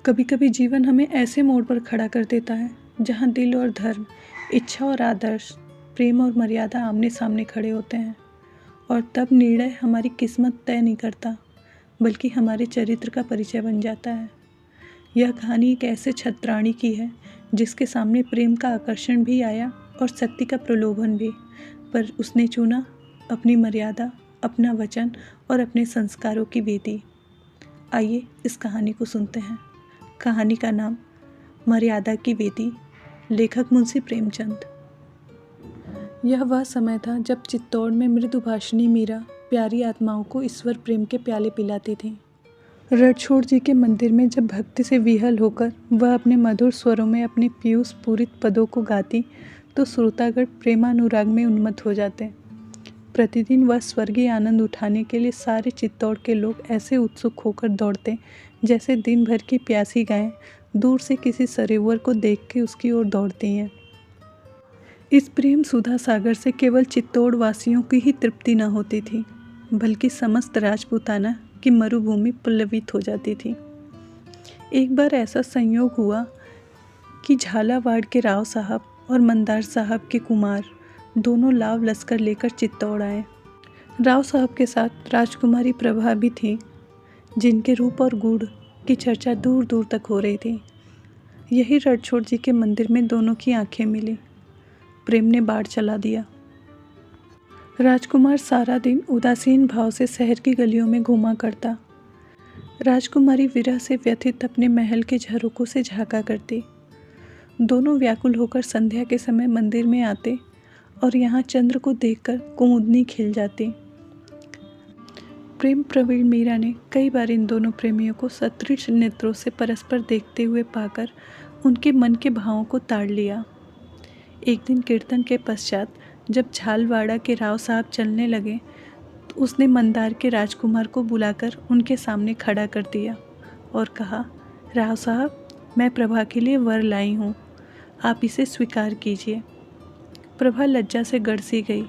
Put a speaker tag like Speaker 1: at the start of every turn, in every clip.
Speaker 1: कभी कभी जीवन हमें ऐसे मोड़ पर खड़ा कर देता है जहाँ दिल और धर्म, इच्छा और आदर्श, प्रेम और मर्यादा आमने सामने खड़े होते हैं। और तब निर्णय हमारी किस्मत तय नहीं करता, बल्कि हमारे चरित्र का परिचय बन जाता है। यह कहानी एक ऐसे छत्राणी की है जिसके सामने प्रेम का आकर्षण भी आया और शक्ति का प्रलोभन भी, पर उसने चुना अपनी मर्यादा, अपना वचन और अपने संस्कारों की वेदी। आइए इस कहानी को सुनते हैं। कहानी का नाम मर्यादा की वेदी, लेखक मुंशी प्रेमचंद। यह वह समय था जब चित्तौड़ में मृदुभाषिणी मीरा प्यारी आत्माओं को ईश्वर प्रेम के प्याले पिलाती थी। रणछोड़ जी के मंदिर में जब भक्ति से विहल होकर वह अपने मधुर स्वरों में अपने पीयूष पूरित पदों को गाती तो श्रोतागण प्रेमानुराग में उन्मत्त हो जाते। प्रतिदिन वह स्वर्गीय आनंद उठाने के लिए सारे चित्तौड़ के लोग ऐसे उत्सुक होकर दौड़ते जैसे दिन भर की प्यासी गायें दूर से किसी सरोवर को देख के उसकी ओर दौड़ती हैं। इस प्रेम सुधा सागर से केवल चित्तौड़ वासियों की ही तृप्ति न होती थी, बल्कि समस्त राजपूताना की मरुभूमि पल्लवित हो जाती थी। एक बार ऐसा संयोग हुआ कि झालावाड़ के राव साहब और मंदार साहब के कुमार दोनों लाव लश्कर लेकर चित्तौड़ आए। राव साहब के साथ राजकुमारी प्रभा भी थी, जिनके रूप और गुण की चर्चा दूर दूर तक हो रही थी। यही रणछोड़ जी के मंदिर में दोनों की आंखें मिली। प्रेम ने बाढ़ चला दिया। राजकुमार सारा दिन उदासीन भाव से शहर की गलियों में घूमा करता। राजकुमारी विरह से व्यथित अपने महल के झरोकों से झांका करती। दोनों व्याकुल होकर संध्या के समय मंदिर में आते और यहाँ चंद्र को देखकर कुमुदनी खिल जाती। प्रेम प्रवीण मीरा ने कई बार इन दोनों प्रेमियों को सदृश नेत्रों से परस्पर देखते हुए पाकर उनके मन के भावों को ताड़ लिया। एक दिन कीर्तन के पश्चात जब झालवाड़ा के राव साहब चलने लगे तो उसने मंदार के राजकुमार को बुलाकर उनके सामने खड़ा कर दिया और कहा, राव साहब, मैं प्रभा के लिए वर लाई हूँ, आप इसे स्वीकार कीजिए। प्रभा लज्जा से गड़सी गई।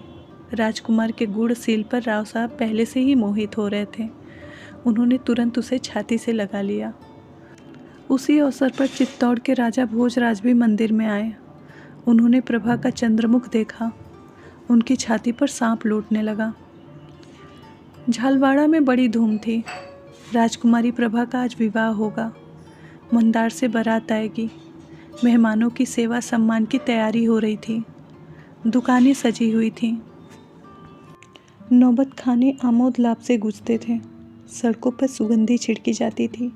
Speaker 1: राजकुमार के गुणशील पर राव साहब पहले से ही मोहित हो रहे थे। उन्होंने तुरंत उसे छाती से लगा लिया। उसी अवसर पर चित्तौड़ के राजा भोजराज भी मंदिर में आए। उन्होंने प्रभा का चंद्रमुख देखा। उनकी छाती पर सांप लौटने लगा। झालवाड़ा में बड़ी धूम थी। राजकुमारी प्रभा का आज विवाह होगा। मंदार से बारात आएगी। मेहमानों की सेवा सम्मान की तैयारी हो रही थी। दुकानें सजी हुई थीं। नौबत खाने आमोद लाभ से गूंजते थे। सड़कों पर सुगंधी छिड़की जाती थी।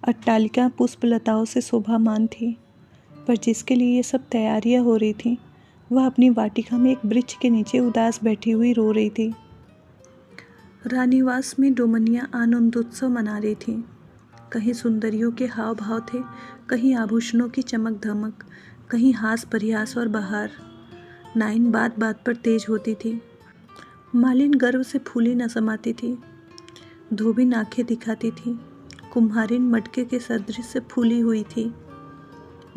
Speaker 1: अट्टालिका पुष्पलताओं से शोभामान थी। पर जिसके लिए ये सब तैयारियां हो रही थीं, वह अपनी वाटिका में एक वृक्ष के नीचे उदास बैठी हुई रो रही थी। रानीवास में डोमनियां आनंदोत्सव मना रही थीं। कहीं सुंदरियों के हाव भाव थे, कहीं आभूषणों की चमक धमक, कहीं हास परिहास और बहार। नाइन बात बात पर तेज होती थी। मालिन गर्व से फूली न समाती थी। धोबिन आंखें दिखाती थी। कुम्हारिन मटके के सदृश से फूली हुई थी।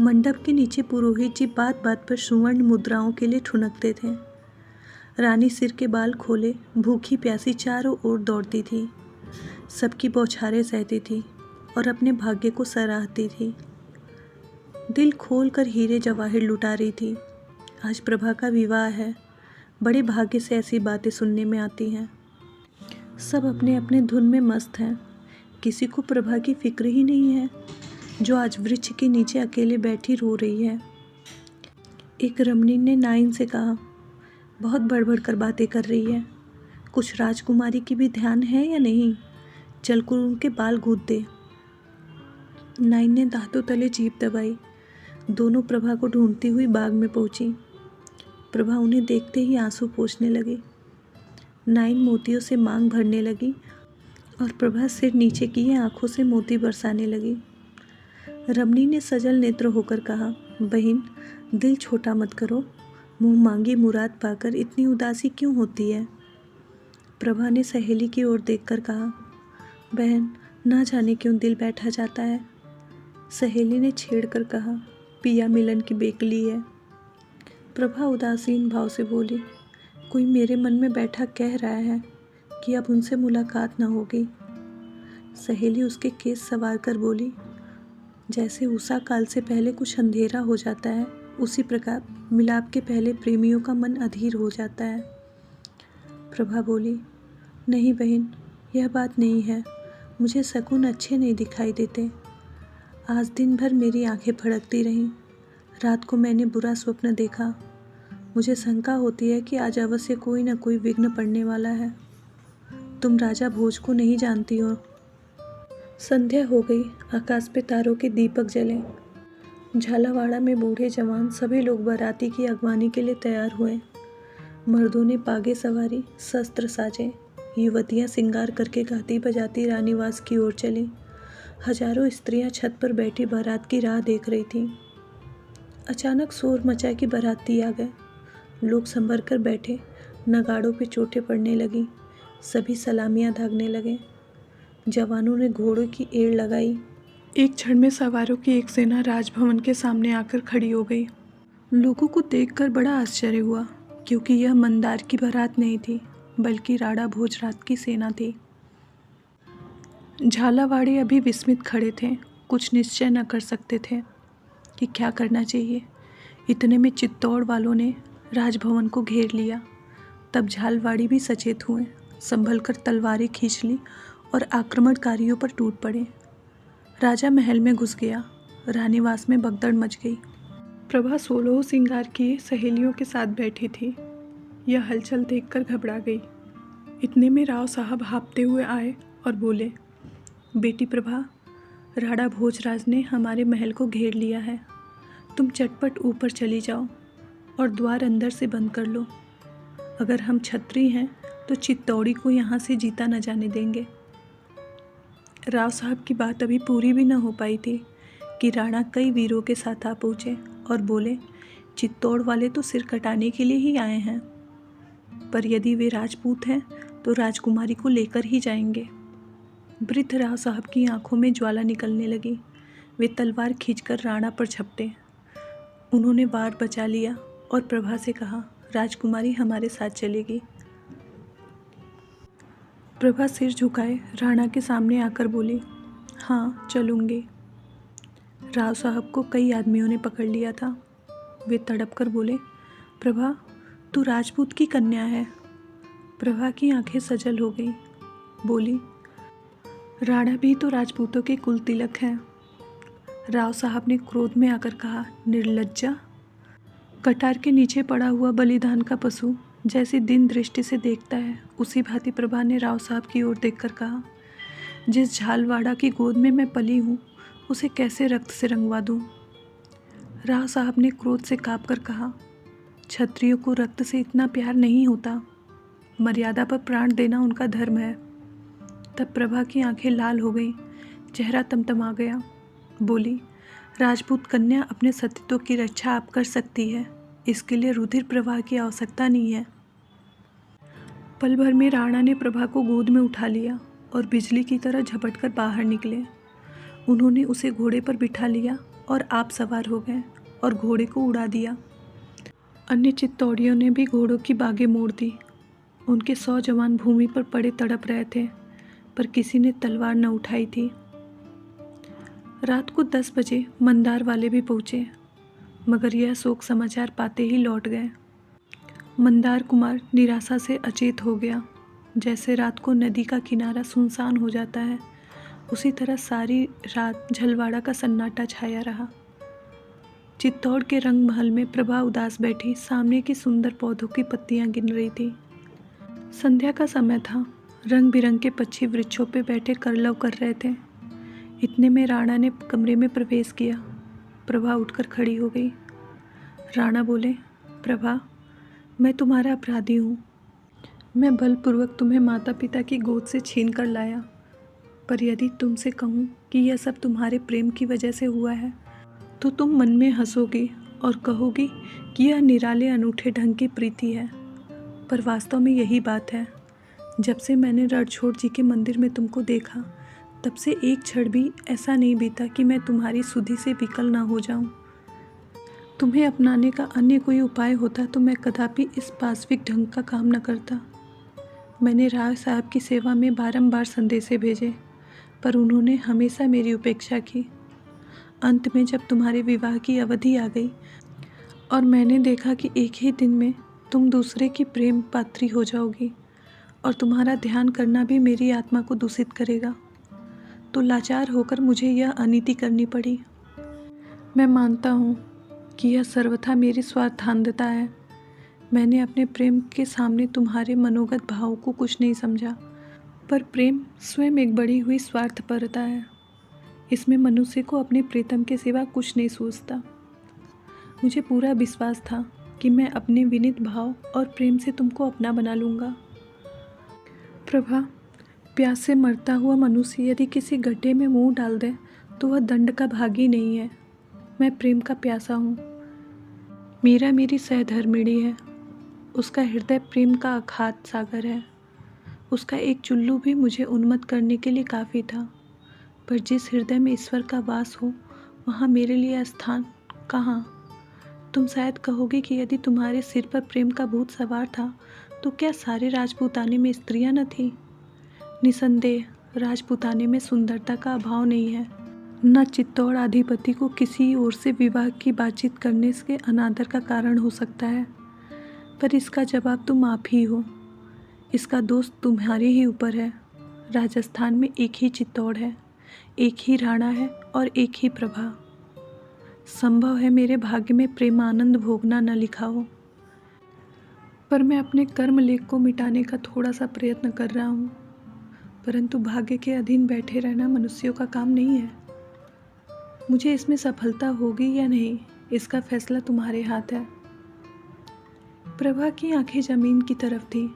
Speaker 1: मंडप के नीचे पुरोहित जी बात बात पर सुवर्ण मुद्राओं के लिए ठुनकते थे। रानी सिर के बाल खोले भूखी प्यासी चारों ओर दौड़ती थी। सबकी बौछारें सहती थी और अपने भाग्य को सराहती थी। दिल खोल कर हीरे जवाहिर लुटा रही थी। आज प्रभा का विवाह है। बड़े भाग्य से ऐसी बातें सुनने में आती हैं। सब अपने अपने धुन में मस्त हैं। किसी को प्रभा की फिक्र ही नहीं है, जो आज वृक्ष के नीचे अकेले बैठी रो रही है। एक रमणीन ने नाइन से कहा, बहुत बढ़ कर बातें कर रही है। कुछ राजकुमारी की भी ध्यान है या नहीं? चलकर उनके बाल गूंथ दे। नाइन ने दांतों तले जीभ दबाई। दोनों प्रभा को ढूंढती हुई बाग में पहुंची। प्रभा उन्हें देखते ही आंसू पोंछने लगी। नाइन मोतियों से मांग भरने लगी और प्रभा सिर नीचे किए आंखों से मोती बरसाने लगी। रमणी ने सजल नेत्र होकर कहा, बहन, दिल छोटा मत करो। मुंह मांगी मुराद पाकर इतनी उदासी क्यों होती है? प्रभा ने सहेली की ओर देखकर कहा, बहन, ना जाने क्यों दिल बैठा जाता है। सहेली ने छेड़कर कहा, पिया मिलन की बेकली है। प्रभा उदासीन भाव से बोली, कोई मेरे मन में बैठा कह रहा है कि अब उनसे मुलाकात न होगी। सहेली उसके केस संवार कर बोली, जैसे उषा काल से पहले कुछ अंधेरा हो जाता है, उसी प्रकार मिलाप के पहले प्रेमियों का मन अधीर हो जाता है। प्रभा बोली, नहीं बहन, यह बात नहीं है। मुझे शकुन अच्छे नहीं दिखाई देते। आज दिन भर मेरी आंखें फड़कती रहीं। रात को मैंने बुरा स्वप्न देखा। मुझे शंका होती है कि आज अवश्य कोई न कोई विघ्न पड़ने वाला है। तुम राजा भोज को नहीं जानती हो। संध्या हो गई, आकाश पे तारों के दीपक जले। झालावाड़ा में बूढ़े जवान सभी लोग बाराती की अगवानी के लिए तैयार हुए। मर्दों ने पागे सवारी, शस्त्र साजे। युवतियां श्रृंगार करके गाती बजाती रानीवास की ओर चली। हजारों स्त्रियां छत पर बैठी बारात की राह देख रही थीं। अचानक शोर मचा कि बाराती आ गए। लोग संभर कर बैठे। नगाड़ों पे चोटें पड़ने लगी। सभी सलामियां दागने लगे। जवानों ने घोड़ों की एड़ लगाई। एक क्षण में सवारों की एक सेना राजभवन के सामने आकर खड़ी हो गई। लोगों को देखकर बड़ा आश्चर्य हुआ, क्योंकि यह मंदार की बारात नहीं थी, बल्कि राणा भोजराज की सेना थी। झालावाड़े अभी विस्मित खड़े थे, कुछ निश्चय न कर सकते थे कि क्या करना चाहिए। इतने में चित्तौड़ वालों ने राजभवन को घेर लिया। तब झालवाड़ी भी सचेत हुए, संभल कर तलवारें खींच ली और आक्रमणकारियों पर टूट पड़े। राजा महल में घुस गया। रानीवास में भगदड़ मच गई। प्रभा 16 श्रृंगार किए सहेलियों के साथ बैठी थी। यह हलचल देखकर घबरा गई। इतने में राव साहब हाँफते हुए आए और बोले, बेटी प्रभा, राणा भोजराज ने हमारे महल को घेर लिया है। तुम चटपट ऊपर चली जाओ और द्वार अंदर से बंद कर लो। अगर हम क्षत्रिय हैं तो चित्तौड़ी को यहाँ से जीता न जाने देंगे। राव साहब की बात अभी पूरी भी न हो पाई थी कि राणा कई वीरों के साथ आ पहुँचे और बोले, चित्तौड़ वाले तो सिर कटाने के लिए ही आए हैं, पर यदि वे राजपूत हैं तो राजकुमारी को लेकर ही जाएंगे। वृद्ध राव साहब की आंखों में ज्वाला निकलने लगी। वे तलवार खींचकर राणा पर झपटे। उन्होंने वार बचा लिया और प्रभा से कहा, राजकुमारी हमारे साथ चलेगी। प्रभा सिर झुकाए राणा के सामने आकर बोली, हाँ चलूँगी। राव साहब को कई आदमियों ने पकड़ लिया था। वे तड़प कर बोले, प्रभा, तू राजपूत की कन्या है। प्रभा की आंखें सजल हो गई। बोली, राणा भी तो राजपूतों के कुल तिलक हैं। राव साहब ने क्रोध में आकर कहा, निर्लज्जा। कटार के नीचे पड़ा हुआ बलिदान का पशु जैसी दिन दृष्टि से देखता है, उसी भांति प्रभा ने राव साहब की ओर देखकर कहा, जिस झालवाड़ा की गोद में मैं पली हूँ उसे कैसे रक्त से रंगवा दूँ। राव साहब ने क्रोध से काँप कर कहा, क्षत्रियों को रक्त से इतना प्यार नहीं होता। मर्यादा पर प्राण देना उनका धर्म है। तब प्रभा की आंखें लाल हो गईं, चेहरा तमतमा गया। बोली, राजपूत कन्या अपने सतीत्व की रक्षा आप कर सकती है, इसके लिए रुधिर प्रवाह की आवश्यकता नहीं है। पल भर में राणा ने प्रभा को गोद में उठा लिया और बिजली की तरह झपटकर बाहर निकले। उन्होंने उसे घोड़े पर बिठा लिया और आप सवार हो गए और घोड़े को उड़ा दिया। अन्य चित्तौड़ियों ने भी घोड़ों की बागें मोड़ दी। उनके 100 जवान भूमि पर पड़े तड़प रहे थे, पर किसी ने तलवार न उठाई थी। रात को 10 बजे मंदार वाले भी पहुँचे, मगर यह शोक समाचार पाते ही लौट गए। मंदार कुमार निराशा से अचेत हो गया। जैसे रात को नदी का किनारा सुनसान हो जाता है, उसी तरह सारी रात झलवाड़ा का सन्नाटा छाया रहा। चित्तौड़ के रंग महल में प्रभा उदास बैठी सामने की सुंदर पौधों की पत्तियां गिन रही थी। संध्या का समय था। रंग बिरंगे पक्षी वृक्षों पे बैठे करलव कर रहे थे। इतने में राणा ने कमरे में प्रवेश किया। प्रभा उठकर खड़ी हो गई। राणा बोले, प्रभा, मैं तुम्हारा अपराधी हूँ। मैं बलपूर्वक तुम्हें माता पिता की गोद से छीन कर लाया, पर यदि तुमसे कहूँ कि यह सब तुम्हारे प्रेम की वजह से हुआ है तो तुम मन में हंसोगी और कहोगी कि यह निराले अनूठे ढंग की प्रीति है, पर वास्तव में यही बात है। जब से मैंने रणछोड़ जी के मंदिर में तुमको देखा, तब से एक क्षण भी ऐसा नहीं बीता कि मैं तुम्हारी सुधि से विकल ना हो जाऊं। तुम्हें अपनाने का अन्य कोई उपाय होता तो मैं कदापि इस पाशविक ढंग का काम न करता। मैंने राय साहब की सेवा में बारंबार संदेशे भेजे, पर उन्होंने हमेशा मेरी उपेक्षा की। अंत में जब तुम्हारे विवाह की अवधि आ गई और मैंने देखा कि एक ही दिन में तुम दूसरे की प्रेम पात्री हो जाओगी और तुम्हारा ध्यान करना भी मेरी आत्मा को दूषित करेगा, तो लाचार होकर मुझे यह अनीति करनी पड़ी। मैं मानता हूँ कि यह सर्वथा मेरी स्वार्थांधता है। मैंने अपने प्रेम के सामने तुम्हारे मनोगत भावों को कुछ नहीं समझा, पर प्रेम स्वयं एक बढ़ी हुई स्वार्थपरता है। इसमें मनुष्य को अपने प्रीतम के सिवा कुछ नहीं सूझता। मुझे पूरा विश्वास था कि मैं अपने विनीत भाव और प्रेम से तुमको अपना बना लूँगा। प्रभा, प्यास से मरता हुआ मनुष्य यदि किसी गड्ढे में मुंह डाल दे तो वह दंड का भागी नहीं है। मैं प्रेम का प्यासा हूँ। मीरा मेरी सहधर्मिणी है। उसका हृदय प्रेम का अखाध सागर है। उसका एक चुल्लू भी मुझे उन्मत्त करने के लिए काफ़ी था, पर जिस हृदय में ईश्वर का वास हो वहाँ मेरे लिए स्थान कहाँ। तुम शायद कहोगे कि यदि तुम्हारे सिर पर प्रेम का भूत सवार था तो क्या सारे राजपूताने में स्त्रियां न थीं? निसंदेह राजपूताने में सुंदरता का अभाव नहीं है। न चित्तौड़ अधिपति को किसी ओर से विवाह की बातचीत करने से अनादर का कारण हो सकता है, पर इसका जवाब तुम आप ही हो। इसका दोष तुम्हारे ही ऊपर है। राजस्थान में एक ही चित्तौड़ है, एक ही राणा है और एक ही प्रभा। संभव है मेरे भाग्य में प्रेमानंद भोगना न लिखा हो, पर मैं अपने कर्म लेख को मिटाने का थोड़ा सा प्रयत्न कर रहा हूँ। परंतु भाग्य के अधीन बैठे रहना मनुष्यों का काम नहीं है। मुझे इसमें सफलता होगी या नहीं, इसका फैसला तुम्हारे हाथ है। प्रभा की आंखें जमीन की तरफ थी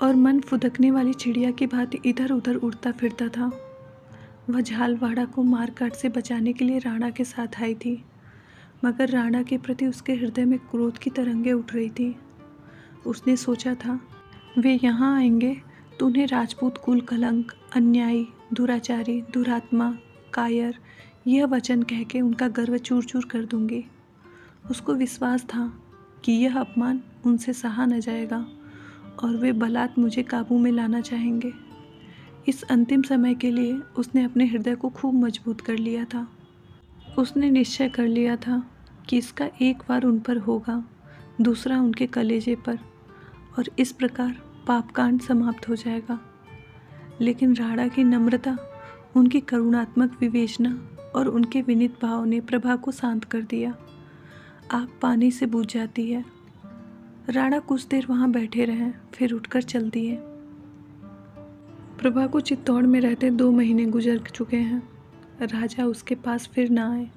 Speaker 1: और मन फुदकने वाली चिड़िया की भांति इधर उधर उड़ता फिरता था। वह झालवाड़ा को मारकाट से बचाने के लिए राणा के साथ आई थी, मगर राणा के प्रति उसके हृदय में क्रोध की तरंगें उठ रही थी। उसने सोचा था वे यहाँ आएंगे तो उन्हें राजपूत कुल कलंक, अन्यायी, दुराचारी, दुरात्मा, कायर यह वचन कह के उनका गर्व चूर चूर कर दूंगी। उसको विश्वास था कि यह अपमान उनसे सहा न जाएगा और वे बलात् मुझे काबू में लाना चाहेंगे। इस अंतिम समय के लिए उसने अपने हृदय को खूब मजबूत कर लिया था। उसने निश्चय कर लिया था कि इसका एक वार उन पर होगा, दूसरा उनके कलेजे पर, और इस प्रकार पापकांड समाप्त हो जाएगा। लेकिन राणा की नम्रता, उनकी करुणात्मक विवेचना और उनके विनीत भाव ने प्रभा को शांत कर दिया। आग पानी से बुझ जाती है। राणा कुछ देर वहाँ बैठे रहे, फिर उठकर चल दिए। प्रभा को चित्तौड़ में रहते 2 महीने गुजर चुके हैं। राजा उसके पास फिर ना आए।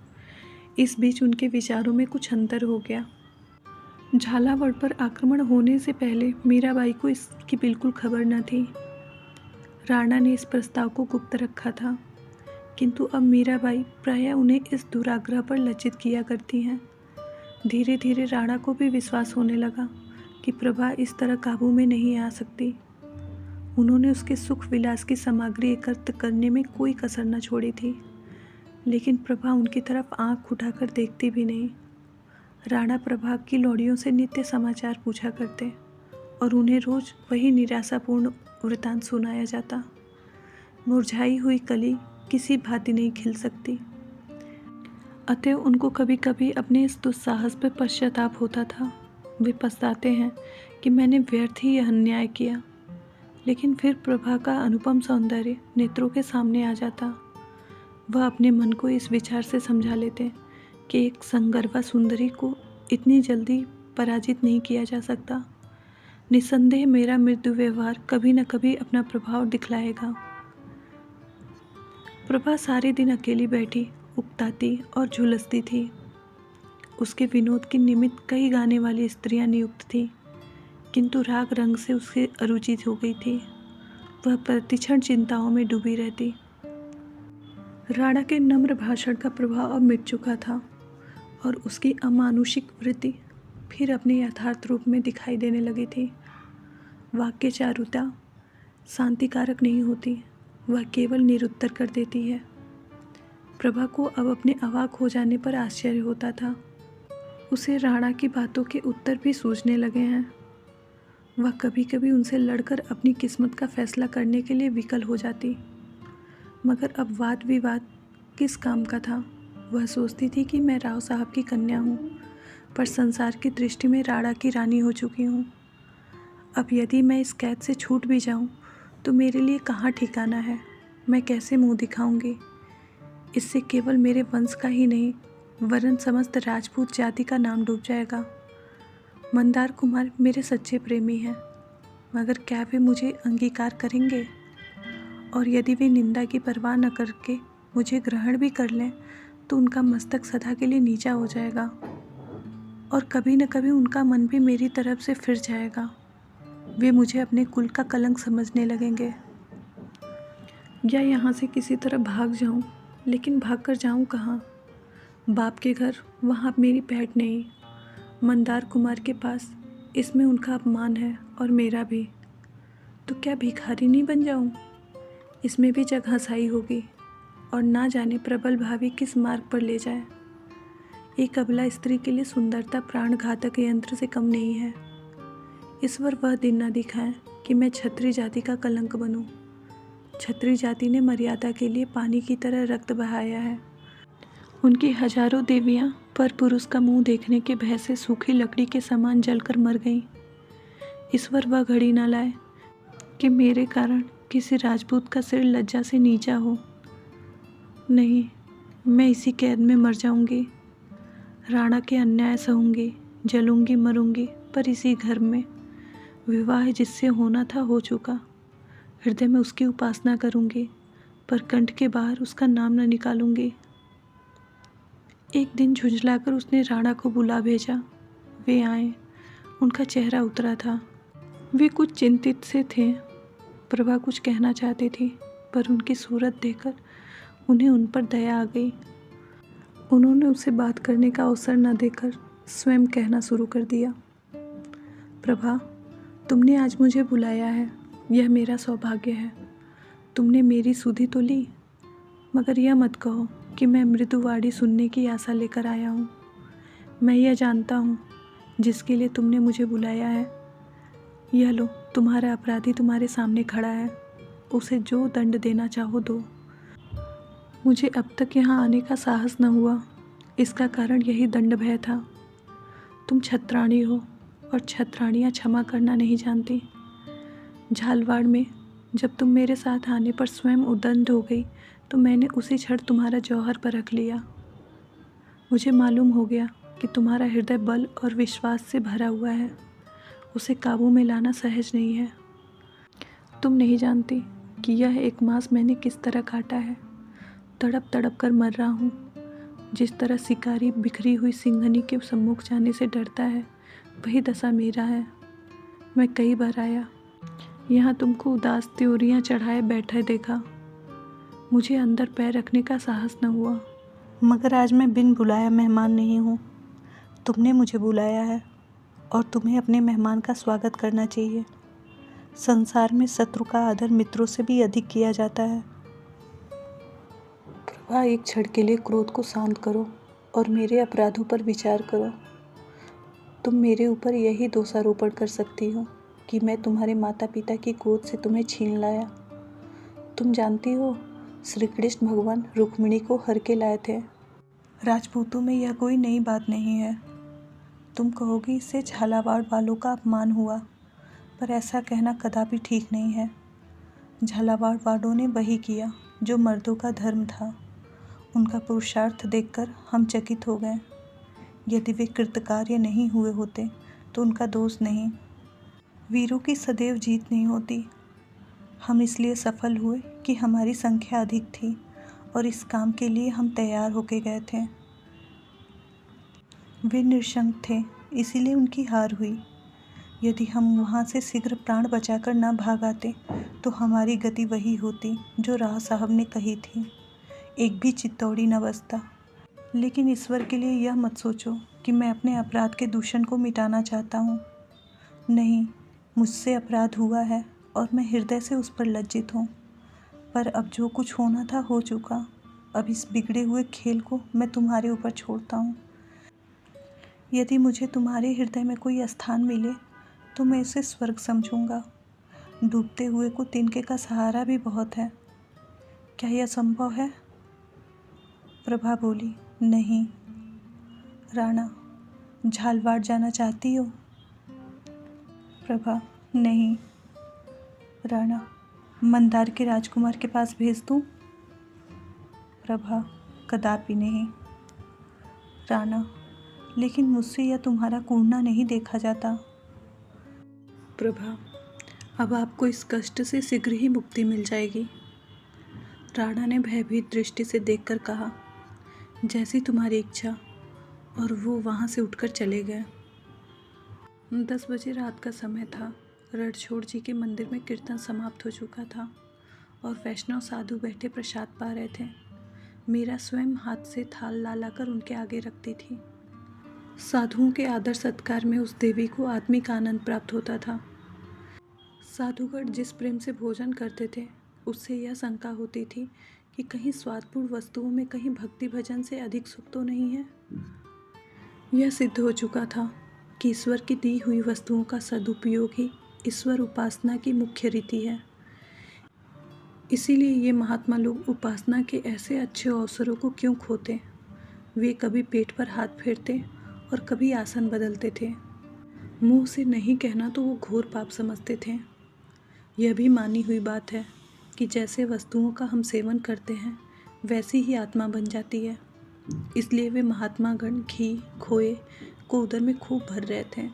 Speaker 1: इस बीच उनके विचारों में कुछ अंतर हो गया। झालावाड़ पर आक्रमण होने से पहले मीराबाई को इसकी बिल्कुल खबर न थी। राणा ने इस प्रस्ताव को गुप्त रखा था, किंतु अब मीराबाई प्रायः उन्हें इस दुराग्रह पर लज्जित किया करती हैं। धीरे धीरे राणा को भी विश्वास होने लगा कि प्रभा इस तरह काबू में नहीं आ सकती। उन्होंने उसके सुख विलास की सामग्री एकत्र करने में कोई कसर न छोड़ी थी, लेकिन प्रभा उनकी तरफ आंख उठाकर देखती भी नहीं। राणा प्रभा की लौड़ियों से नित्य समाचार पूछा करते और उन्हें रोज वही निराशापूर्ण वृतांत सुनाया जाता। मुरझाई हुई कली किसी भांति नहीं खिल सकती। अतएव उनको कभी कभी अपने इस दुस्साहस पर पश्चाताप होता था। वे पछताते हैं कि मैंने व्यर्थ ही यह अन्याय किया। लेकिन फिर प्रभा का अनुपम सौंदर्य नेत्रों के सामने आ जाता। वह अपने मन को इस विचार से समझा लेते कि एक संगर्वा सुंदरी को इतनी जल्दी पराजित नहीं किया जा सकता। निसंदेह मेरा मृदु व्यवहार कभी न कभी अपना प्रभाव दिखलाएगा। प्रभा सारे दिन अकेली बैठी उकताती और झुलसती थी। उसके विनोद के निमित्त कई गाने वाली स्त्रियां नियुक्त थीं, किंतु राग रंग से उसकी अरुचि हो गई थी। वह प्रतिक्षण चिंताओं में डूबी रहती। राणा के नम्र भाषण का प्रभाव अब मिट चुका था और उसकी अमानुषिक वृत्ति फिर अपने यथार्थ रूप में दिखाई देने लगी थी। वाक्य चारुता शांतिकारक नहीं होती, वह केवल निरुत्तर कर देती है। प्रभा को अब अपने अवाक हो जाने पर आश्चर्य होता था। उसे राणा की बातों के उत्तर भी सूझने लगे हैं। वह कभी कभी उनसे लड़कर अपनी किस्मत का फैसला करने के लिए विकल हो जाती, मगर अब वाद विवाद किस काम का था। वह सोचती थी कि मैं राव साहब की कन्या हूँ, पर संसार की दृष्टि में राणा की रानी हो चुकी हूँ। अब यदि मैं इस कैद से छूट भी जाऊँ तो मेरे लिए कहाँ ठिकाना है, मैं कैसे मुँह दिखाऊंगी। इससे केवल मेरे वंश का ही नहीं वरन समस्त राजपूत जाति का नाम डूब जाएगा। मंदार कुमार मेरे सच्चे प्रेमी हैं, मगर क्या वे मुझे अंगीकार करेंगे? और यदि वे निंदा की परवाह न करके मुझे ग्रहण भी कर लें तो उनका मस्तक सदा के लिए नीचा हो जाएगा और कभी न कभी उनका मन भी मेरी तरफ से फिर जाएगा। वे मुझे अपने कुल का कलंक समझने लगेंगे। या यहाँ से किसी तरह भाग जाऊँ, लेकिन भाग कर जाऊँ कहाँ? बाप के घर, वहाँ अब मेरी पैठ नहीं। मंदार कुमार के पास, इसमें उनका अपमान है और मेरा भी। तो क्या भिखारी नहीं बन जाऊँ? इसमें भी जग हंसाई होगी और ना जाने प्रबल भावी किस मार्ग पर ले जाए। एक अबला स्त्री के लिए सुंदरता प्राणघातक यंत्र से कम नहीं है। ईश्वर वह दिन न दिखाए कि मैं क्षत्रिय जाति का कलंक बनूं। क्षत्रिय जाति ने मर्यादा के लिए पानी की तरह रक्त बहाया है। उनकी हजारों देवियां पर पुरुष का मुंह देखने के भय से सूखी लकड़ी के समान जलकर मर गईं। ईश्वर वह घड़ी न लाए कि मेरे कारण किसी राजपूत का सिर लज्जा से नीचा हो। नहीं, मैं इसी कैद में मर जाऊंगी। राणा के अन्याय सहूंगी, जलूंगी मरूंगी, पर इसी घर में। विवाह जिससे होना था हो चुका। हृदय में उसकी उपासना करूंगी, पर कंठ के बाहर उसका नाम न निकालूंगी। एक दिन झुंझलाकर उसने राणा को बुला भेजा। वे आए। उनका चेहरा उतरा था। वे कुछ चिंतित से थे। प्रभा कुछ कहना चाहती थी, पर उनकी सूरत देखकर उन्हें उन पर दया आ गई। उन्होंने उसे बात करने का अवसर न देकर स्वयं कहना शुरू कर दिया। प्रभा, तुमने आज मुझे बुलाया है, यह मेरा सौभाग्य है। तुमने मेरी सुधि तो ली, मगर यह मत कहो कि मैं मृदुवाणी सुनने की आशा लेकर आया हूँ। मैं यह जानता हूँ जिसके लिए तुमने मुझे बुलाया है। यह लो, तुम्हारा अपराधी तुम्हारे सामने खड़ा है। उसे जो दंड देना चाहो दो। मुझे अब तक यहाँ आने का साहस न हुआ, इसका कारण यही दंड भय था। तुम छत्राणी हो और छत्राणियाँ क्षमा करना नहीं जानती। झालवाड़ में जब तुम मेरे साथ आने पर स्वयं उद्दंड हो गई तो मैंने उसी क्षण तुम्हारा जौहर परख लिया। मुझे मालूम हो गया कि तुम्हारा हृदय बल और विश्वास से भरा हुआ है। उसे काबू में लाना सहज नहीं है। तुम नहीं जानती कि यह 1 मास मैंने किस तरह काटा है। तड़प तड़प कर मर रहा हूँ। जिस तरह शिकारी बिखरी हुई सिंघनी के सम्मुख जाने से डरता है, वही दशा मेरा है। मैं कई बार आया, यहाँ तुमको उदास त्योरियाँ चढ़ाए बैठे देखा। मुझे अंदर पैर रखने का साहस न हुआ, मगर आज मैं बिन बुलाया मेहमान नहीं हूँ। तुमने मुझे बुलाया है और तुम्हें अपने मेहमान का स्वागत करना चाहिए। संसार में शत्रु का आदर मित्रों से भी अधिक किया जाता है। प्रभा, एक क्षण के लिए क्रोध को शांत करो और मेरे अपराधों पर विचार करो। तुम मेरे ऊपर यही दोषारोपण कर सकती हो कि मैं तुम्हारे माता पिता की गोद से तुम्हें छीन लाया। तुम जानती हो, श्री कृष्ण भगवान रुक्मिणी को हर के लाए थे। राजपूतों में यह कोई नई बात नहीं है। तुम कहोगी इससे झालावाड़ वालों का अपमान हुआ, पर ऐसा कहना कदापि ठीक नहीं है। झालावाड़ वालों ने वही किया जो मर्दों का धर्म था। उनका पुरुषार्थ देखकर हम चकित हो गए। यदि वे कृतकार्य नहीं हुए होते तो उनका दोष नहीं। वीरों की सदैव जीत नहीं होती। हम इसलिए सफल हुए कि हमारी संख्या अधिक थी और इस काम के लिए हम तैयार होके गए थे। वे निशंक थे, इसीलिए उनकी हार हुई। यदि हम वहाँ से शीघ्र प्राण बचाकर न भाग आते तो हमारी गति वही होती जो राव साहब ने कही थी। एक भी चित्तौड़ी न बचता। लेकिन ईश्वर के लिए यह मत सोचो कि मैं अपने अपराध के दूषण को मिटाना चाहता हूँ। नहीं, मुझसे अपराध हुआ है और मैं हृदय से उस पर लज्जित हूँ। पर अब जो कुछ होना था हो चुका। अब इस बिगड़े हुए खेल को मैं तुम्हारे ऊपर छोड़ता हूँ। यदि मुझे तुम्हारे हृदय में कोई स्थान मिले तो मैं इसे स्वर्ग समझूंगा। डूबते हुए को तिनके का सहारा भी बहुत है। क्या यह संभव है? प्रभा बोली, नहीं। राणा, झालवाड़ जाना चाहती हो? प्रभा, नहीं। राणा, मंदार के राजकुमार के पास भेज दूं? प्रभा, कदापि नहीं। राणा, लेकिन मुझसे यह तुम्हारा कूड़ना नहीं देखा जाता। प्रभा, अब आपको इस कष्ट से शीघ्र ही मुक्ति मिल जाएगी। राणा ने भयभीत दृष्टि से देखकर कहा, जैसी तुम्हारी इच्छा। और वो वहाँ से उठकर चले गए। 10 बजे रात का समय था। रणछोड़ जी के मंदिर में कीर्तन समाप्त हो चुका था और वैष्णव साधु बैठे प्रसाद पा रहे थे। मीरा स्वयं हाथ से थाल ला लाकर उनके आगे रखती थी। साधुओं के आदर सत्कार में उस देवी को आत्मिक आनंद प्राप्त होता था। साधुगण जिस प्रेम से भोजन करते थे, उससे यह शंका होती थी कि कहीं स्वादपूर्ण वस्तुओं में कहीं भक्ति भजन से अधिक सुख तो नहीं है। यह सिद्ध हो चुका था कि ईश्वर की दी हुई वस्तुओं का सदुपयोग ही ईश्वर उपासना की मुख्य रीति है। इसीलिए ये महात्मा लोग उपासना के ऐसे अच्छे अवसरों को क्यों खोते। वे कभी पेट पर हाथ फेरते और कभी आसन बदलते थे। मुंह से नहीं कहना तो वो घोर पाप समझते थे। यह भी मानी हुई बात है कि जैसे वस्तुओं का हम सेवन करते हैं, वैसी ही आत्मा बन जाती है। इसलिए वे महात्मा गण घी खोए को उदर में खूब भर रहे थे।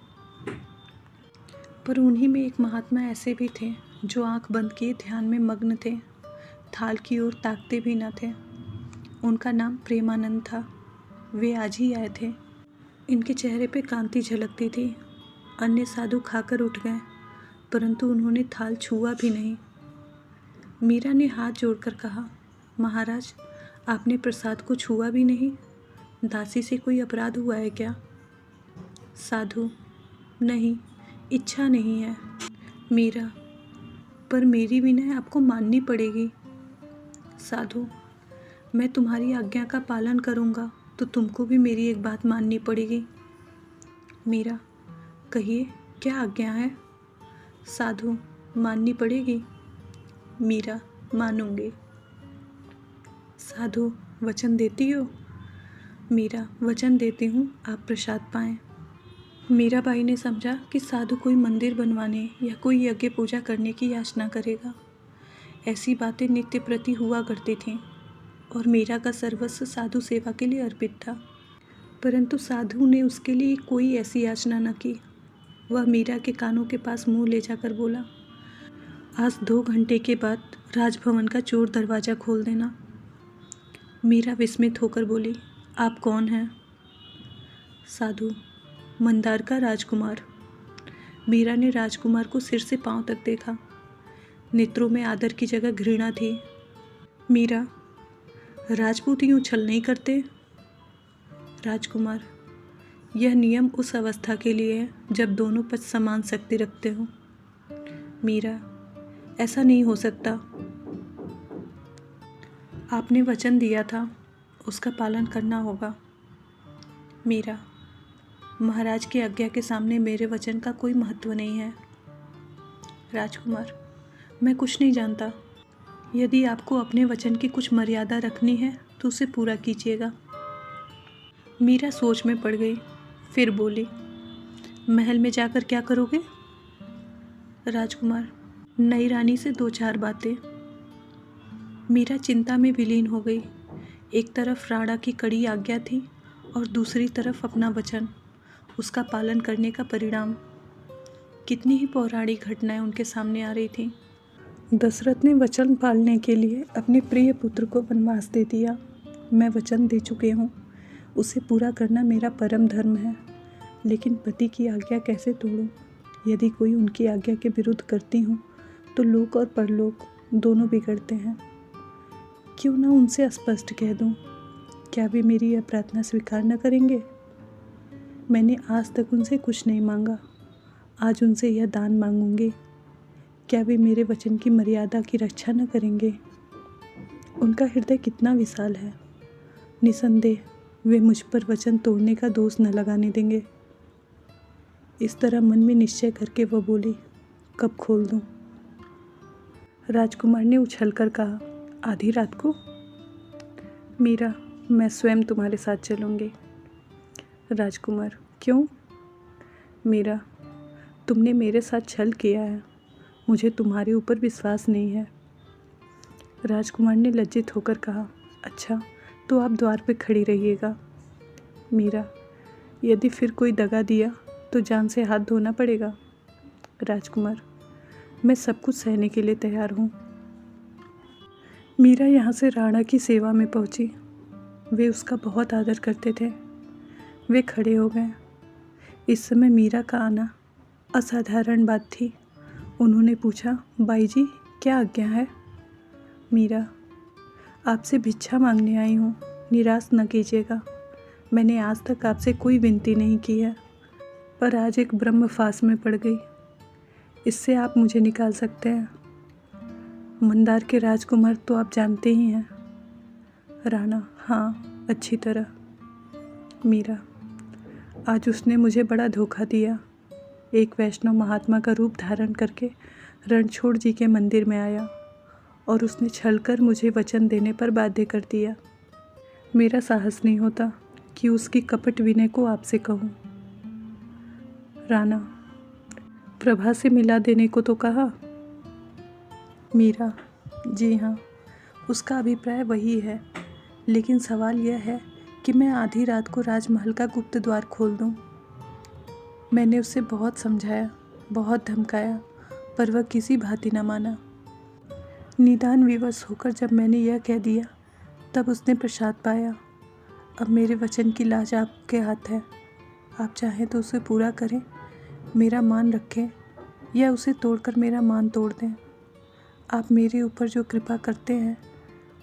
Speaker 1: पर उन्हीं में एक महात्मा ऐसे भी थे जो आंख बंद किए ध्यान में मग्न थे, थाल की ओर ताकते भी न थे। उनका नाम प्रेमानंद था। वे आज ही आए थे। इनके चेहरे पे कांति झलकती थी। अन्य साधु खाकर उठ गए, परंतु उन्होंने थाल छुआ भी नहीं। मीरा ने हाथ जोड़कर कहा, महाराज, आपने प्रसाद को छुआ भी नहीं। दासी से कोई अपराध हुआ है क्या? साधु, नहीं, इच्छा नहीं है। मीरा, पर मेरी विनय आपको माननी पड़ेगी। साधु, मैं तुम्हारी आज्ञा का पालन करूँगा तो तुमको भी मेरी एक बात माननी पड़ेगी। मीरा, कहिए, क्या आज्ञा है? साधु, माननी पड़ेगी। मीरा, मानूंगी। साधु, वचन देती हो? मीरा, वचन देती हूँ, आप प्रसाद पाएं। मीराबाई ने समझा कि साधु कोई मंदिर बनवाने या कोई यज्ञ पूजा करने की याचना करेगा। ऐसी बातें नित्य प्रति हुआ करती थीं और मीरा का सर्वस्व साधु सेवा के लिए अर्पित था। परंतु साधु ने उसके लिए कोई ऐसी याचना न की। वह मीरा के कानों के पास मुंह ले जाकर बोला, आज 2 घंटे के बाद राजभवन का चोर दरवाज़ा खोल देना। मीरा विस्मित होकर बोली, आप कौन हैं? साधु, मंदार का राजकुमार। मीरा ने राजकुमार को सिर से पांव तक देखा। नेत्रों में आदर की जगह घृणा थी। मीरा, राजपूत यूं छल नहीं करते। राजकुमार, यह नियम उस अवस्था के लिए है जब दोनों पक्ष समान शक्ति रखते हो। मीरा, ऐसा नहीं हो सकता। आपने वचन दिया था, उसका पालन करना होगा। मीरा, महाराज की आज्ञा के सामने मेरे वचन का कोई महत्व नहीं है। राजकुमार, मैं कुछ नहीं जानता। यदि आपको अपने वचन की कुछ मर्यादा रखनी है तो उसे पूरा कीजिएगा। मीरा सोच में पड़ गई, फिर बोली, महल में जाकर क्या करोगे? राजकुमार, नई रानी से 2-4 बातें। मीरा चिंता में विलीन हो गई। एक तरफ राणा की कड़ी आज्ञा थी और दूसरी तरफ अपना वचन, उसका पालन करने का परिणाम। कितनी ही पौराणिक घटनाएं उनके सामने आ रही थीं। दशरथ ने वचन पालने के लिए अपने प्रिय पुत्र को वनवास दे दिया। मैं वचन दे चुके हूँ, उसे पूरा करना मेरा परम धर्म है। लेकिन पति की आज्ञा कैसे तोड़ूं? यदि कोई उनकी आज्ञा के विरुद्ध करती हूँ तो लोक और परलोक दोनों बिगड़ते हैं। क्यों ना उनसे स्पष्ट कह दूं? क्या वे मेरी यह प्रार्थना स्वीकार न करेंगे? मैंने आज तक उनसे कुछ नहीं मांगा, आज उनसे यह दान मांगूंगी। क्या वे मेरे वचन की मर्यादा की रक्षा न करेंगे? उनका हृदय कितना विशाल है। निसंदेह वे मुझ पर वचन तोड़ने का दोष न लगाने देंगे। इस तरह मन में निश्चय करके वह बोली, कब खोल दूं? राजकुमार ने उछलकर कहा, आधी रात को? मीरा, मैं स्वयं तुम्हारे साथ चलूँगी। राजकुमार, क्यों? मीरा, तुमने मेरे साथ छल किया है, मुझे तुम्हारे ऊपर विश्वास नहीं है। राजकुमार ने लज्जित होकर कहा, अच्छा तो आप द्वार पे खड़ी रहिएगा। मीरा, यदि फिर कोई दगा दिया तो जान से हाथ धोना पड़ेगा। राजकुमार, मैं सब कुछ सहने के लिए तैयार हूँ। मीरा यहाँ से राणा की सेवा में पहुँची। वे उसका बहुत आदर करते थे। वे खड़े हो गए। इस समय मीरा का आना असाधारण बात थी। उन्होंने पूछा, बाई जी क्या आज्ञा है? मीरा, आपसे भिक्षा मांगने आई हूँ, निराश न कीजिएगा। मैंने आज तक आपसे कोई विनती नहीं की है, पर आज एक ब्रह्म फांस में पड़ गई। इससे आप मुझे निकाल सकते हैं। मंदार के राजकुमार तो आप जानते ही हैं। राणा, हाँ अच्छी तरह। मीरा, आज उसने मुझे बड़ा धोखा दिया। एक वैष्णव महात्मा का रूप धारण करके रणछोड़ जी के मंदिर में आया और उसने छलकर मुझे वचन देने पर बाध्य कर दिया। मेरा साहस नहीं होता कि उसकी कपट विनय को आपसे कहूँ। राणा, प्रभा से मिला देने को तो कहा। मीरा, जी हाँ, उसका अभिप्राय वही है, लेकिन सवाल यह है कि मैं आधी रात को राजमहल का गुप्त द्वार खोल दूँ। मैंने उसे बहुत समझाया, बहुत धमकाया, पर वह किसी भांति न माना। निदान विवश होकर जब मैंने यह कह दिया, तब उसने प्रसाद पाया। अब मेरे वचन की लाज आपके हाथ है। आप चाहें तो उसे पूरा करें, मेरा मान रखें, या उसे तोड़कर मेरा मान तोड़ दें। आप मेरे ऊपर जो कृपा करते हैं,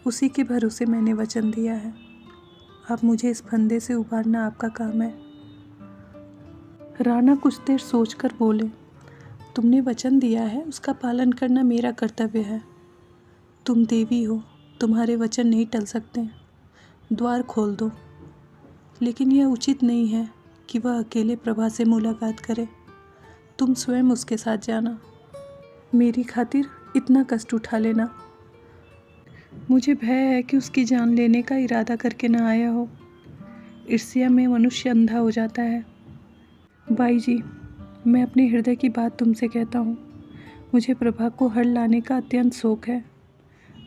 Speaker 1: उसी के भरोसे मैंने वचन दिया है। अब मुझे इस फंदे से उबारना आपका काम है। राणा कुछ देर सोचकर बोले, तुमने वचन दिया है, उसका पालन करना मेरा कर्तव्य है। तुम देवी हो, तुम्हारे वचन नहीं टल सकते। द्वार खोल दो, लेकिन यह उचित नहीं है कि वह अकेले प्रभा से मुलाकात करे। तुम स्वयं उसके साथ जाना। मेरी खातिर इतना कष्ट उठा लेना। मुझे भय है कि उसकी जान लेने का इरादा करके न आया हो। ईर्ष्या में मनुष्य अंधा हो जाता है। बाई जी, मैं अपने हृदय की बात तुमसे कहता हूँ। मुझे प्रभा को हर लाने का अत्यंत शौक है।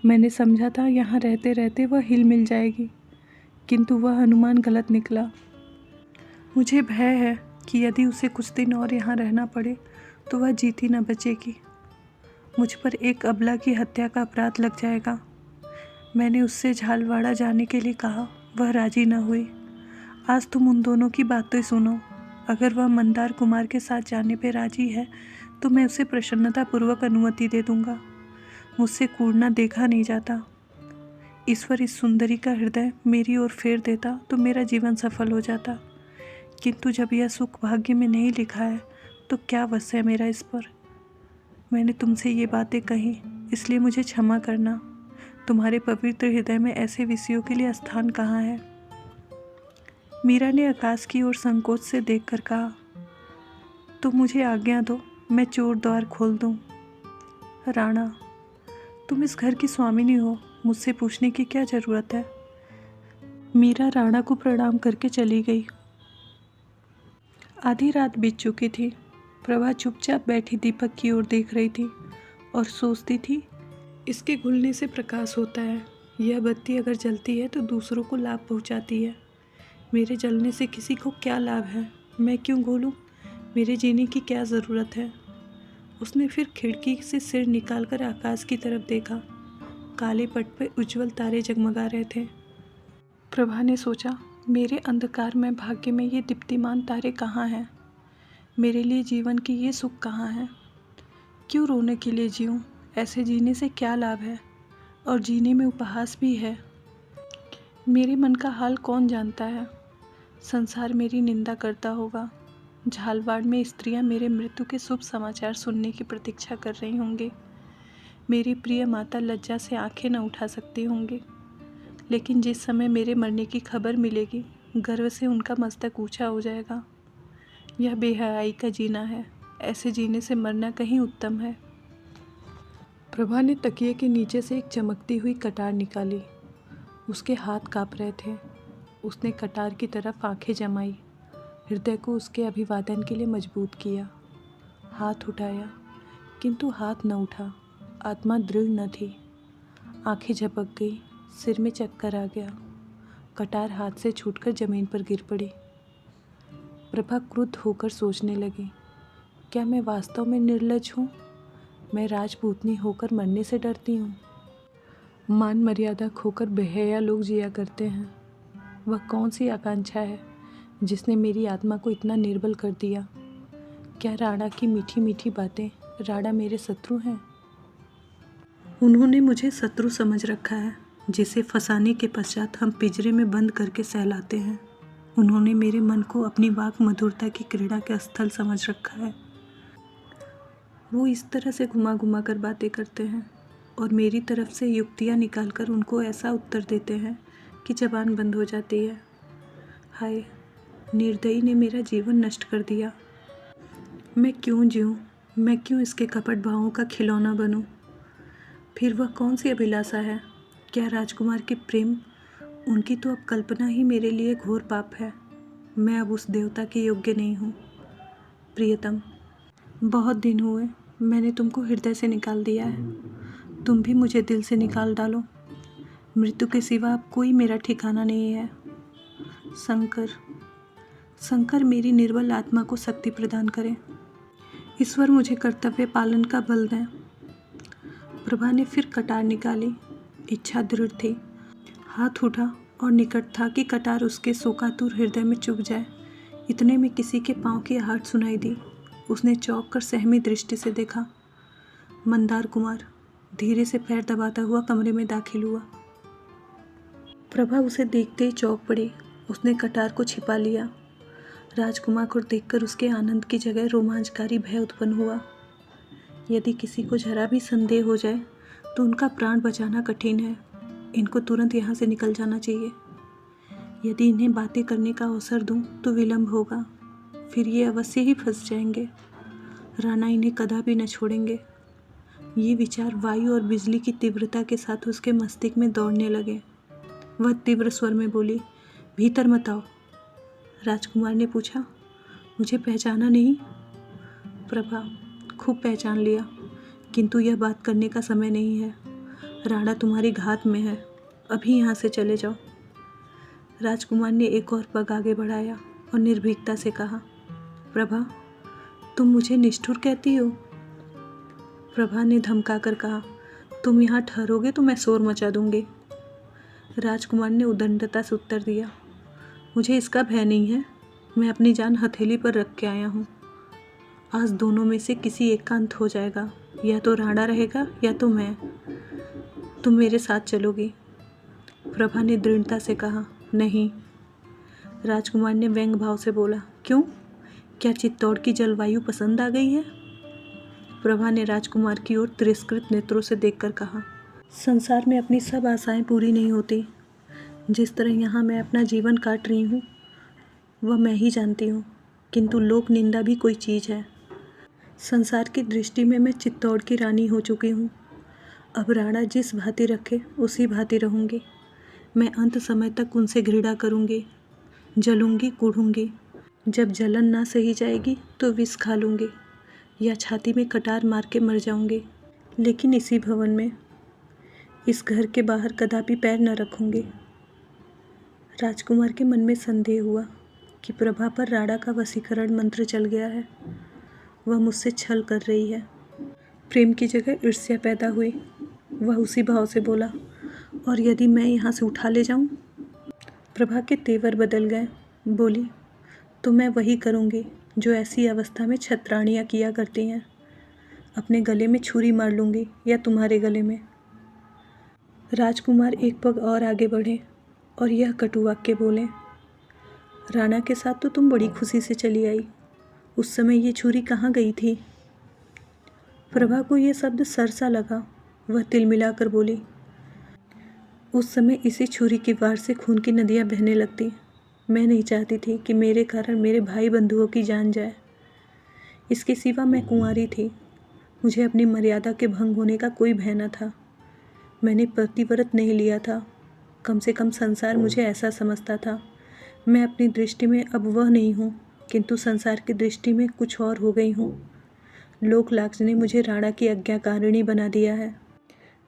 Speaker 1: मैंने समझा था यहाँ रहते रहते वह हिल मिल जाएगी, किंतु वह अनुमान गलत निकला। मुझे भय है कि यदि उसे कुछ दिन और यहाँ रहना पड़े तो वह जीती न बचेगी। मुझ पर एक अबला की हत्या का अपराध लग जाएगा। मैंने उससे झालवाड़ा जाने के लिए कहा, वह राजी न हुई। आज तुम उन दोनों की बातें सुनो। अगर वह मंदार कुमार के साथ जाने पर राजी है तो मैं उसे प्रसन्नतापूर्वक अनुमति दे दूंगा। मुझसे कूड़ना देखा नहीं जाता। ईश्वर इस सुंदरी का हृदय मेरी ओर फेर देता तो मेरा जीवन सफल हो जाता, किंतु जब यह सुख भाग्य में नहीं लिखा है तो क्या वश है मेरा इस पर। मैंने तुमसे ये बातें कही, इसलिए मुझे क्षमा करना। तुम्हारे पवित्र हृदय में ऐसे विषयों के लिए स्थान कहाँ है? मीरा ने आकाश की ओर संकोच से देखकर कहा, तो मुझे आज्ञा दो, मैं चोर द्वार खोल दूं। राणा, तुम इस घर की स्वामिनी हो, मुझसे पूछने की क्या जरूरत है? मीरा राणा को प्रणाम करके चली गई। आधी रात बीत चुकी थी। प्रभा चुपचाप बैठी दीपक की ओर देख रही थी और सोचती थी, इसके घुलने से प्रकाश होता है। यह बत्ती अगर जलती है तो दूसरों को लाभ पहुंचाती है। मेरे जलने से किसी को क्या लाभ है? मैं क्यों घोलूं? मेरे जीने की क्या ज़रूरत है? उसने फिर खिड़की से सिर निकालकर आकाश की तरफ देखा। काले पट पर उज्जवल तारे जगमगा रहे थे। प्रभा ने सोचा, मेरे अंधकार में भाग्य में ये दीप्तिमान तारे कहाँ हैं? मेरे लिए जीवन की ये सुख कहाँ है? क्यों रोने के लिए जीऊँ? ऐसे जीने से क्या लाभ है? और जीने में उपहास भी है। मेरे मन का हाल कौन जानता है? संसार मेरी निंदा करता होगा। झालवाड़ में स्त्रियां मेरे मृत्यु के शुभ समाचार सुनने की प्रतीक्षा कर रही होंगी। मेरी प्रिय माता लज्जा से आंखें न उठा सकती होंगी, लेकिन जिस समय मेरे मरने की खबर मिलेगी, गर्व से उनका मस्तक ऊंचा हो जाएगा। यह बेहयाई का जीना है। ऐसे जीने से मरना कहीं उत्तम है। प्रभा ने तकिए के नीचे से एक चमकती हुई कटार निकाली उसके हाथ काँप रहे थे। उसने कटार की तरफ आंखें जमाई, हृदय को उसके अभिवादन के लिए मजबूत किया। हाथ उठाया, किंतु हाथ न उठा। आत्मा दृढ़ न थी। आंखें झपक गई, सिर में चक्कर आ गया। कटार हाथ से छूटकर जमीन पर गिर पड़ी। प्रभा क्रुद्ध होकर सोचने लगी, क्या मैं वास्तव में निर्लज हूँ? मैं राजपूतनी होकर मरने से डरती हूँ। मान मर्यादा खोकर बेहया लोग जिया करते हैं। वह कौन सी आकांक्षा है जिसने मेरी आत्मा को इतना निर्बल कर दिया? क्या राणा की मीठी मीठी बातें, राणा मेरे शत्रु हैं? उन्होंने मुझे शत्रु समझ रखा है, जिसे फंसाने के पश्चात हम पिंजरे में बंद करके सहलाते हैं। उन्होंने मेरे मन को अपनी वाक मधुरता की क्रीड़ा के स्थल समझ रखा है। वो इस तरह से घुमा घुमा कर बातें करते हैं और मेरी तरफ से युक्तियाँ निकालकर उनको ऐसा उत्तर देते हैं कि जबान बंद हो जाती है। हाय, निर्दयी ने मेरा जीवन नष्ट कर दिया। मैं क्यों जीऊँ? मैं क्यों इसके कपट भावों का खिलौना बनूं? फिर वह कौन सी अभिलाषा है? क्या राजकुमार के प्रेम? उनकी तो अब कल्पना ही मेरे लिए घोर पाप है। मैं अब उस देवता के योग्य नहीं हूँ। प्रियतम, बहुत दिन हुए मैंने तुमको हृदय से निकाल दिया है। तुम भी मुझे दिल से निकाल डालो। मृत्यु के सिवा अब कोई मेरा ठिकाना नहीं है। शंकर, शंकर मेरी निर्बल आत्मा को शक्ति प्रदान करें। ईश्वर मुझे कर्तव्य पालन का बल दें। प्रभा ने फिर कटार निकाली। इच्छा दृढ़ थी। हाथ उठा और निकट था कि कटार उसके शोकातुर हृदय में चुभ जाए। इतने में किसी के पाँव की आहट सुनाई दी। उसने चौंक कर सहमी दृष्टि से देखा। मंदार कुमार धीरे से पैर दबाता हुआ कमरे में दाखिल हुआ। प्रभा उसे देखते ही चौंक पड़ी। उसने कटार को छिपा लिया। राजकुमार को देखकर उसके आनंद की जगह रोमांचकारी भय उत्पन्न हुआ। यदि किसी को जरा भी संदेह हो जाए तो उनका प्राण बचाना कठिन है। इनको तुरंत यहाँ से निकल जाना चाहिए। यदि इन्हें बातें करने का अवसर दूँ तो विलंब होगा। फिर ये अवश्य ही फंस जाएंगे। राणा इन्हें कदापि न छोड़ेंगे। ये विचार वायु और बिजली की तीव्रता के साथ उसके मस्तिष्क में दौड़ने लगे। वह तीव्र स्वर में बोली, भीतर मत आओ। राजकुमार ने पूछा, मुझे पहचाना नहीं? प्रभा, खूब पहचान लिया, किंतु यह बात करने का समय नहीं है। राणा तुम्हारी घात में है। अभी यहाँ से चले जाओ। राजकुमार ने एक और पग आगे बढ़ाया और निर्भीकता से कहा, प्रभा, तुम मुझे निष्ठुर कहती हो? प्रभा ने धमका कर कहा, तुम यहाँ ठहरोगे तो मैं शोर मचा दूंगी। राजकुमार ने उदंडता से उत्तर दिया, मुझे इसका भय नहीं है। मैं अपनी जान हथेली पर रख के आया हूँ। आज दोनों में से किसी एक का अंत हो जाएगा। या तो राणा रहेगा या तो मैं। तुम मेरे साथ चलोगी? प्रभा ने दृढ़ता से कहा, नहीं। राजकुमार ने व्यंग भाव से बोला, क्यों? क्या चित्तौड़ की जलवायु पसंद आ गई है? प्रभा ने राजकुमार की ओर तिरस्कृत नेत्रों से देखकर कहा, संसार में अपनी सब आशाएं पूरी नहीं होती। जिस तरह यहाँ मैं अपना जीवन काट रही हूँ वह मैं ही जानती हूँ, किंतु लोक निंदा भी कोई चीज़ है। संसार की दृष्टि में मैं चित्तौड़ की रानी हो चुकी हूँ। अब राणा जिस भांति रखे उसी भांति रहूँगी। मैं अंत समय तक उनसे घृणा करूँगी, जलूँगी, कूढ़ूँगी। जब जलन ना सही जाएगी तो विष खा लूँगी या छाती में कटार मार के मर जाऊँगी, लेकिन इसी भवन में, इस घर के बाहर कदापि पैर न रखूँगी। राजकुमार के मन में संदेह हुआ कि प्रभा पर राणा का वशीकरण मंत्र चल गया है। वह मुझसे छल कर रही है। प्रेम की जगह ईर्ष्या पैदा हुई। वह उसी भाव से बोला, और यदि मैं यहाँ से उठा ले जाऊँ? प्रभा के तेवर बदल गए। बोली, तो मैं वही करूँगी जो ऐसी अवस्था में छत्राणियाँ किया करती हैं। अपने गले में छुरी मार लूँगी या तुम्हारे गले में। राजकुमार एक पग और आगे बढ़े और यह कटु वाक्य बोले, राणा के साथ तो तुम बड़ी खुशी से चली आई। उस समय ये छुरी कहाँ गई थी? प्रभा को यह शब्द सरसा लगा। वह तिलमिलाकर बोली, उस समय इसी छुरी की वार से खून की नदियाँ बहने लगती। मैं नहीं चाहती थी कि मेरे कारण मेरे भाई बंधुओं की जान जाए। इसके सिवा मैं कुंवारी थी। मुझे अपनी मर्यादा के भंग होने का कोई भय न था। मैंने प्रतिव्रत नहीं लिया था। कम से कम संसार मुझे ऐसा समझता था। मैं अपनी दृष्टि में अब वह नहीं हूँ, किंतु संसार की दृष्टि में कुछ और हो गई हूँ। लोक लाज ने मुझे राणा की आज्ञाकारिणी बना दिया है।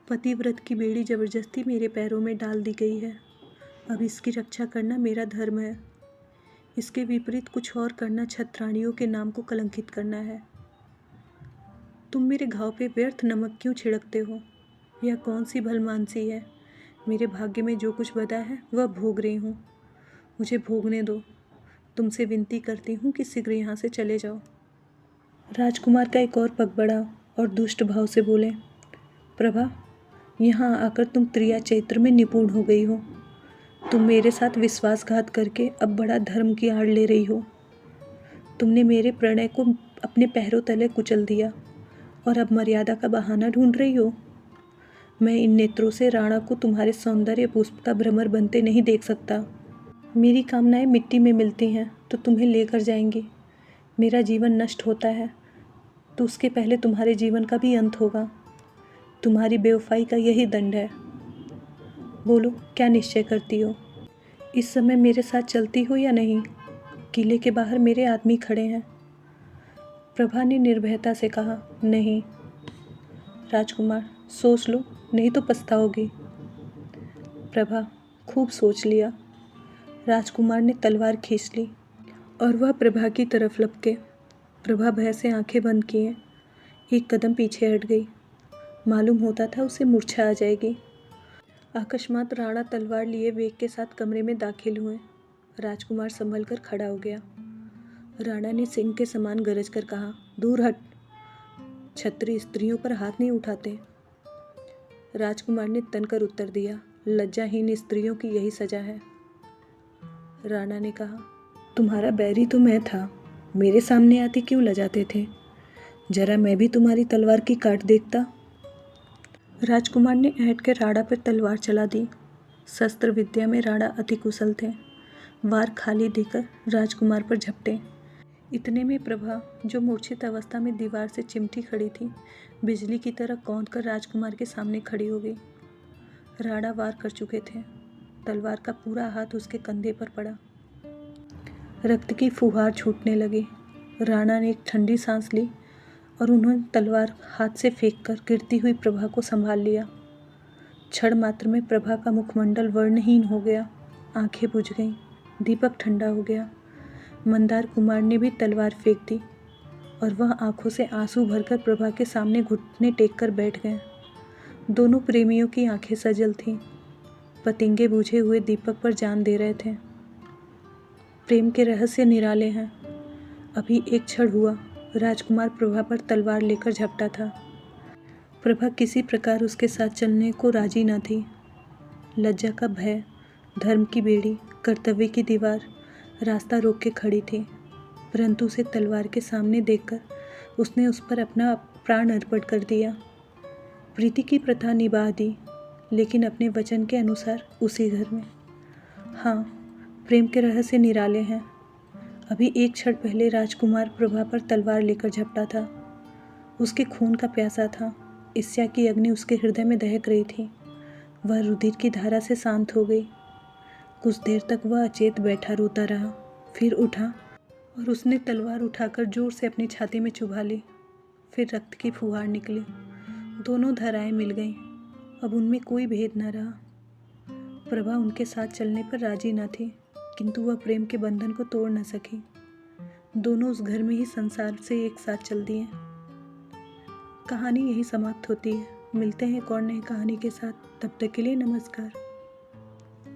Speaker 1: पतिव्रत की बेड़ी जबरदस्ती मेरे पैरों में डाल दी गई है। अब इसकी रक्षा करना मेरा धर्म है। इसके विपरीत कुछ और करना छत्राणियों के नाम को कलंकित करना है। तुम मेरे घाव पे व्यर्थ नमक क्यों छिड़कते हो? यह कौन सी भलमानसी है? मेरे भाग्य में जो कुछ बदा है वह भोग रही हूँ। मुझे भोगने दो। तुमसे विनती करती हूँ कि शीघ्र यहाँ से चले जाओ। राजकुमार का एक और पग बढ़ा और दुष्ट भाव से बोले, प्रभा, यहाँ आकर तुम त्रिया चैत्र में निपुण हो गई हो। तुम मेरे साथ विश्वासघात करके अब बड़ा धर्म की आड़ ले रही हो। तुमने मेरे प्रणय को अपने पैरों तले कुचल दिया और अब मर्यादा का बहाना ढूंढ रही हो। मैं इन नेत्रों से राणा को तुम्हारे सौंदर्य पुष्प का भ्रमर बनते नहीं देख सकता। मेरी कामनाएं मिट्टी में मिलती हैं तो तुम्हें लेकर जाएंगी। मेरा जीवन नष्ट होता है तो उसके पहले तुम्हारे जीवन का भी अंत होगा। तुम्हारी बेवफाई का यही दंड है। बोलो, क्या निश्चय करती हो? इस समय मेरे साथ चलती हो या नहीं? किले के बाहर मेरे आदमी खड़े हैं। प्रभा ने निर्भयता से कहा, नहीं। राजकुमार, सोच लो, नहीं तो पछताओगी। प्रभा, खूब सोच लिया। राजकुमार ने तलवार खींच ली और वह प्रभा की तरफ लपके। प्रभा भय से आंखें बंद किए एक कदम पीछे हट गई। मालूम होता था उसे मूर्छा आ जाएगी। अकस्मात राणा तलवार लिए वेग के साथ कमरे में दाखिल हुए। राजकुमार संभल कर खड़ा हो गया। राणा ने सिंह के समान गरज कर कहा, दूर हट। क्षत्रिय स्त्रियों पर हाथ नहीं उठाते। राजकुमार ने तनकर उत्तर दिया, लज्जाहीन स्त्रियों की यही सजा है। राणा ने कहा, तुम्हारा बैरी तो मैं था, मेरे सामने आते क्यों लजाते थे? जरा मैं भी तुम्हारी तलवार की काट देखता। राजकुमार ने ऐंठ कर राणा पर तलवार चला दी। शस्त्र विद्या में राणा अति कुशल थे। वार खाली देकर राजकुमार पर झपटे। इतने में प्रभा, जो मूर्छित अवस्था में दीवार से चिमटी खड़ी थी, बिजली की तरह कौंध कर राजकुमार के सामने खड़ी हो गई। राणा वार कर चुके थे। तलवार का पूरा हाथ उसके कंधे पर पड़ा। रक्त की फुहार छूटने लगी। राणा ने एक ठंडी सांस ली और उन्होंने तलवार हाथ से फेंककर गिरती हुई प्रभा को संभाल लिया। क्षण मात्र में प्रभा का मुखमंडल वर्णहीन हो गया। आंखें बुझ गईं। दीपक ठंडा हो गया। मंदार कुमार ने भी तलवार फेंक दी और वह आंखों से आंसू भरकर प्रभा के सामने घुटने टेक कर बैठ गए। दोनों प्रेमियों की आंखें सजल थीं। पतंगे बुझे हुए दीपक पर जान दे रहे थे। प्रेम के रहस्य निराले हैं। अभी एक क्षण हुआ, राजकुमार प्रभा पर तलवार लेकर झपटा था। प्रभा किसी प्रकार उसके साथ चलने को राजी न थी। लज्जा का भय, धर्म की बेड़ी, कर्तव्य की दीवार रास्ता रोक के खड़ी थी, परंतु उसे तलवार के सामने देखकर उसने उस पर अपना प्राण अर्पण कर दिया। प्रीति की प्रथा निभा दी, लेकिन अपने वचन के अनुसार उसी घर में। हाँ, प्रेम के रहस्य निराले हैं। अभी एक क्षण पहले राजकुमार प्रभा पर तलवार लेकर झपटा था। उसके खून का प्यासा था। ईर्ष्या की अग्नि उसके हृदय में दहक रही थी। वह रुधिर की धारा से शांत हो गई। कुछ देर तक वह अचेत बैठा रोता रहा, फिर उठा और उसने तलवार उठाकर जोर से अपनी छाती में चुभा ली। फिर रक्त की फुहार निकली। दोनों धाराएं मिल गईं। अब उनमें कोई भेद न रहा। प्रभा उनके साथ चलने पर राजी न थी, किंतु वह प्रेम के बंधन को तोड़ न सकी। दोनों उस घर में ही संसार से एक साथ चल दिए। कहानी यही समाप्त होती है। मिलते हैं एक और नई कहानी के साथ। तब तक के लिए नमस्कार।